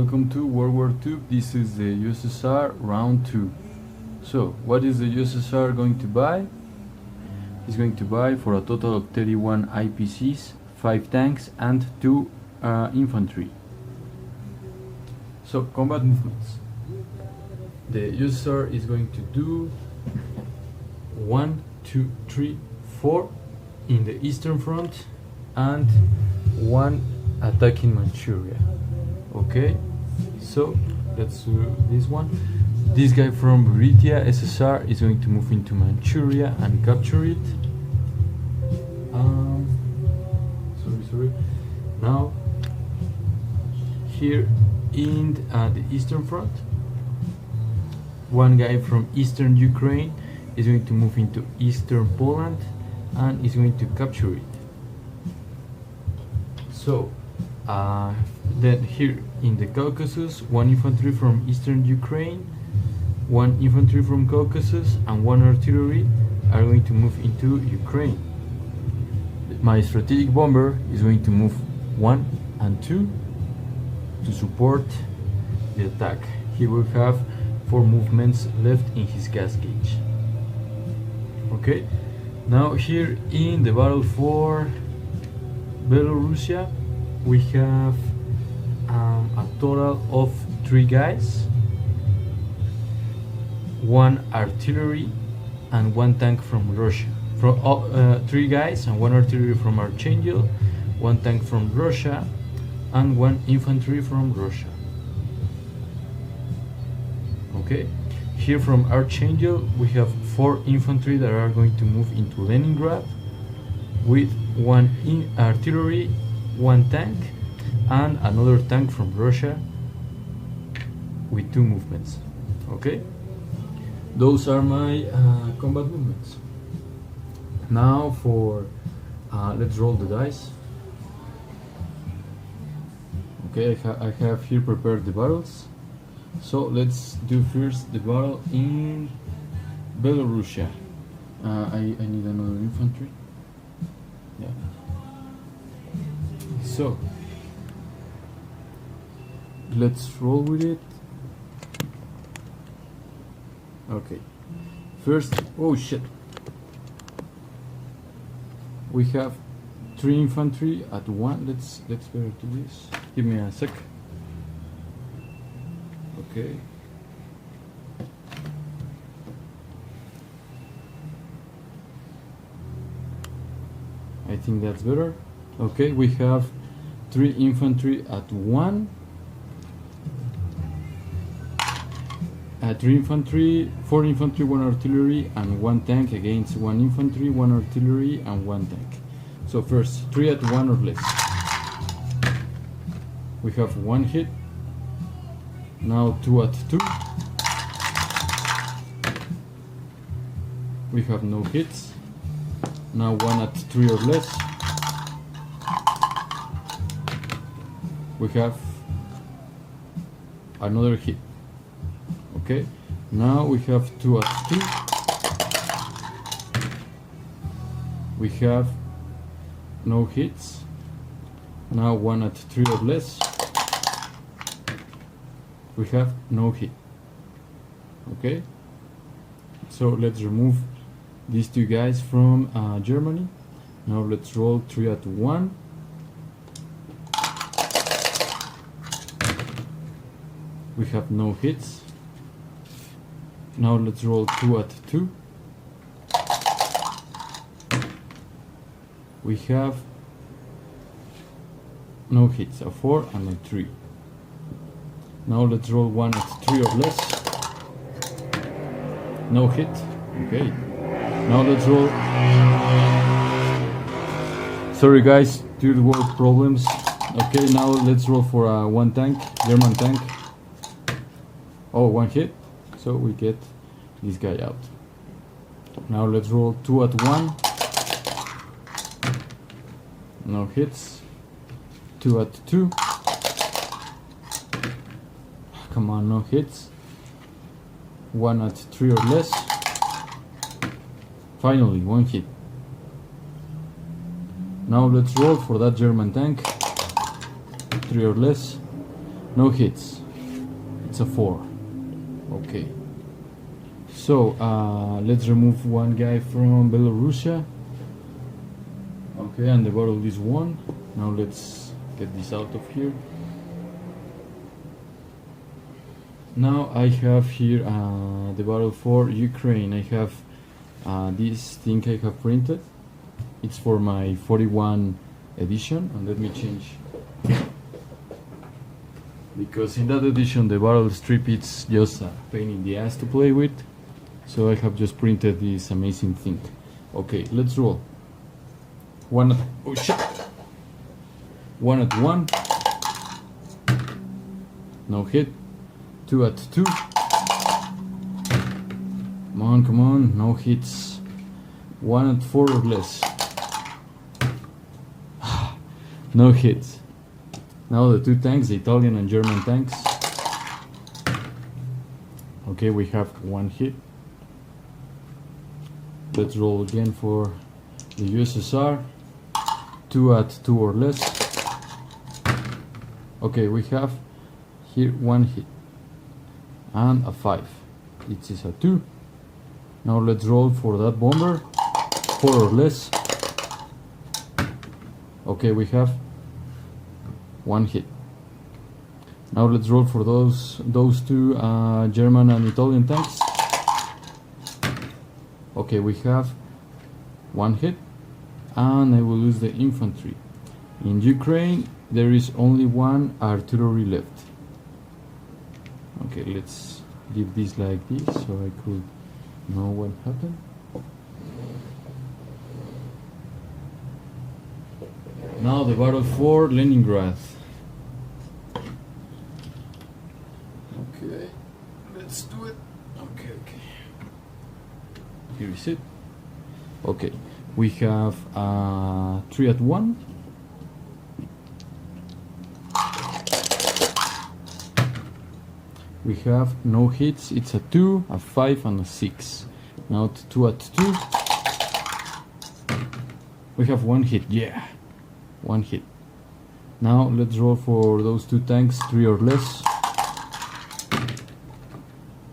welcome to WWTube. This is the USSR round 2. So, what is the USSR going to buy? It's going to buy for a total of 31 IPCs, 5 tanks and 2 infantry. So, combat movements. The USSR is going to do 1, 2, 3, 4 in the eastern front and 1 attacking Manchuria. Okay, so let's do this one. This guy from Buryatia, SSR, is going to move into Manchuria and capture it. Sorry. Now, here in the eastern front, one guy from eastern Ukraine is going to move into eastern Poland and is going to capture it. So, then here in the Caucasus, 1 infantry from eastern Ukraine, 1 infantry from Caucasus and 1 artillery are going to move into Ukraine. My strategic bomber is going to move 1 and 2 to support the attack. He will have 4 movements left in his gas gauge. Okay, now here in the battle for Belarusia, we have a total of 3 guys, 1 artillery and 1 tank from Russia. From 3 guys and 1 artillery from Archangel, 1 tank from Russia and 1 infantry from Russia. Okay, here from Archangel we have 4 infantry that are going to move into Leningrad with 1 artillery, 1 tank and another tank from Russia with 2 movements. Okay, those are my combat movements. Now for let's roll the dice. Okay, I have here prepared the battles. So let's do first the battle in Belarusia. I need another infantry. Yeah. So let's roll with it. Okay. First, oh shit. We have 3 infantry at 1. Let's better do this. Give me a sec. Okay. I think that's better. Okay, we have 3 infantry at 1. 3 infantry, 4 infantry, 1 artillery and 1 tank against 1 infantry, 1 artillery and 1 tank. So first, 3 at 1 or less. We have 1 hit. Now 2 at 2. We have no hits. Now 1 at 3 or less. We have another hit. Okay, now we have 2 at 2. We have no hits. Now 1 at 3 or less. We have no hit. Okay, so let's remove these 2 guys from Germany. Now let's roll 3 at 1. We have no hits. Now let's roll 2 at 2. We have no hits, a 4 and a 3. Now let's roll 1 at 3 or less. No hit. Okay. Now let's roll. Sorry guys, third world problems. Okay, now let's roll for 1 tank, German tank. Oh, 1 hit. So we get this guy out. Now let's roll 2 at 1. No hits. 2 at 2. Come on, no hits. 1 at 3 or less. Finally, 1 hit. Now let's roll for that German tank. 3 or less. No hits. It's a 4. Okay. So let's remove one guy from Belarusia. Okay, and the battle is won. Now let's get this out of here. Now I have here the battle for Ukraine. I have this thing I have printed. It's for my 41 edition, and let me change, because in that edition the battle strip it's just a pain in the ass to play with, so I have just printed this amazing thing. Okay, let's roll. One at, oh shit! 1 at 1, no hit. 2 at 2, come on, no hits. 1 at 4 or less, no hits. Now the 2 tanks, the Italian and German tanks. Okay, we have 1 hit. Let's roll again for the USSR. 2 at 2 or less. Okay, we have here 1 hit and a 5. It is a 2. Now let's roll for that bomber. 4 or less. Okay, we have 1 hit. Now let's roll for those 2 German and Italian tanks. Okay, we have 1 hit, and I will lose the infantry. In Ukraine there is only 1 artillery left. Okay, let's leave this like this so I could know what happened. Now the battle for Leningrad. Okay, let's do it. Okay. Here is it. Okay, we have 3 at 1. We have no hits. It's a 2, a 5, and a 6. Now 2 at 2. We have 1 hit. Yeah, 1 hit. Now let's roll for those 2 tanks, 3 or less.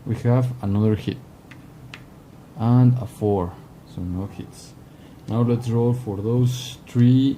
We have another hit and a 4, so no hits. Now let's roll for those 3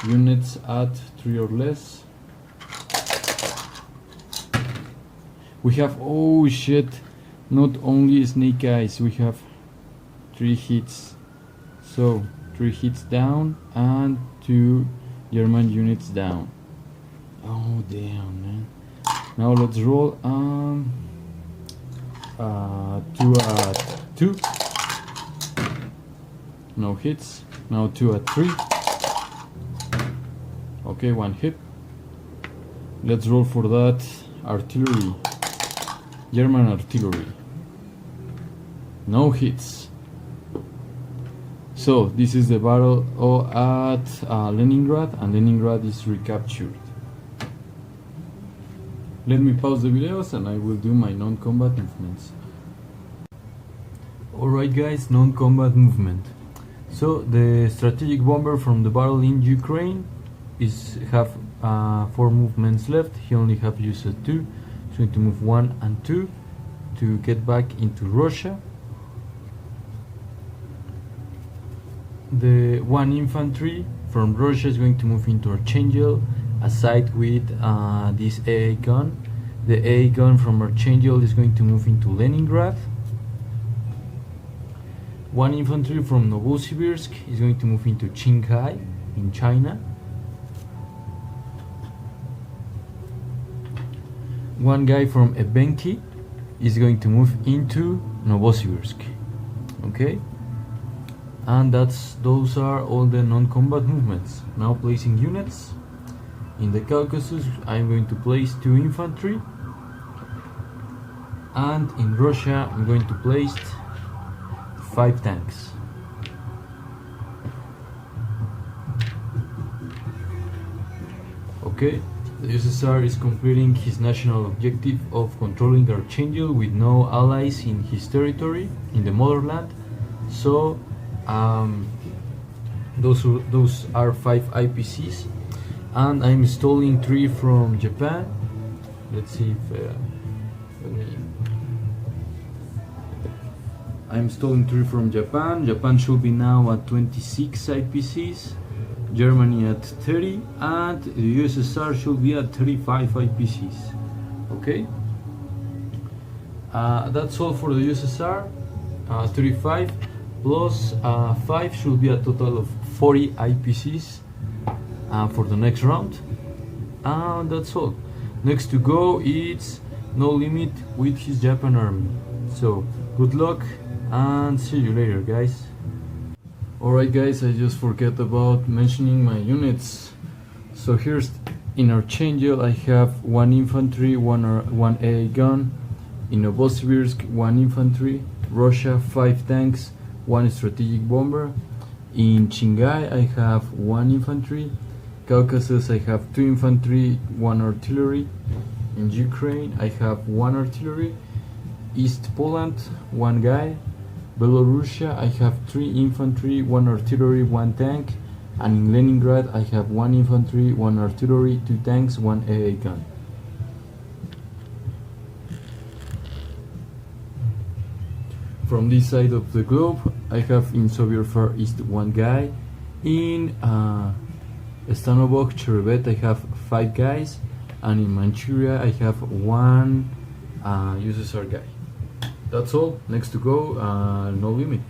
units at 3 or less. We have, oh shit, not only snake eyes, we have 3 hits. So 3 hits down and 2 German units down. Oh damn, man. Now let's roll 2 at 2. No hits. Now 2 at 3. Okay, 1 hit. Let's roll for that artillery. German artillery. No hits. So this is the battle at Leningrad, and Leningrad is recaptured. Let me pause the videos and I will do my non-combat movements. Alright guys, non-combat movement. So the strategic bomber from the battle in Ukraine have 4 movements left. He only have used 2. He's going to move 1 and 2 to get back into Russia. The 1 infantry from Russia is going to move into Archangel, aside with this AA gun. The AA gun from Archangel is going to move into Leningrad. 1 infantry from Novosibirsk is going to move into Qinghai in China. 1 guy from Ebenki is going to move into Novosibirsk. Okay, and those are all the non-combat movements. Now placing units. In the Caucasus I'm going to place 2 infantry, and in Russia I'm going to place 5 tanks. Okay, the USSR is completing his national objective of controlling Archangel with no allies in his territory, in the motherland. So those are 5 IPCs, and I'm installing 3 from Japan, Let's see if let me. I'm installing 3 from Japan. Japan should be now at 26 IPCs, Germany at 30, and the USSR should be at 35 IPCs. Okay, that's all for the USSR. 35 plus 5 should be a total of 40 IPCs for the next round. And that's all. Next to go is No Limit with his Japan army. So good luck and see you later, guys. Alright guys, I just forget about mentioning my units. So here's in Archangel I have 1 infantry, 1 AA gun. In Novosibirsk 1 infantry, Russia 5 tanks, 1 strategic bomber. In Qinghai I have 1 infantry. Caucasus I have 2 infantry, 1 artillery. In Ukraine I have 1 artillery. East Poland 1 guy. Belarusia I have 3 infantry, 1 artillery, 1 tank. And in Leningrad I have 1 infantry, 1 artillery, 2 tanks, 1 AA gun. From this side of the globe I have in Soviet Far East 1 guy. In Stanovok, Cherevet I have 5 guys. And in Manchuria I have 1 USSR guy. That's all. Next to go, No Limit.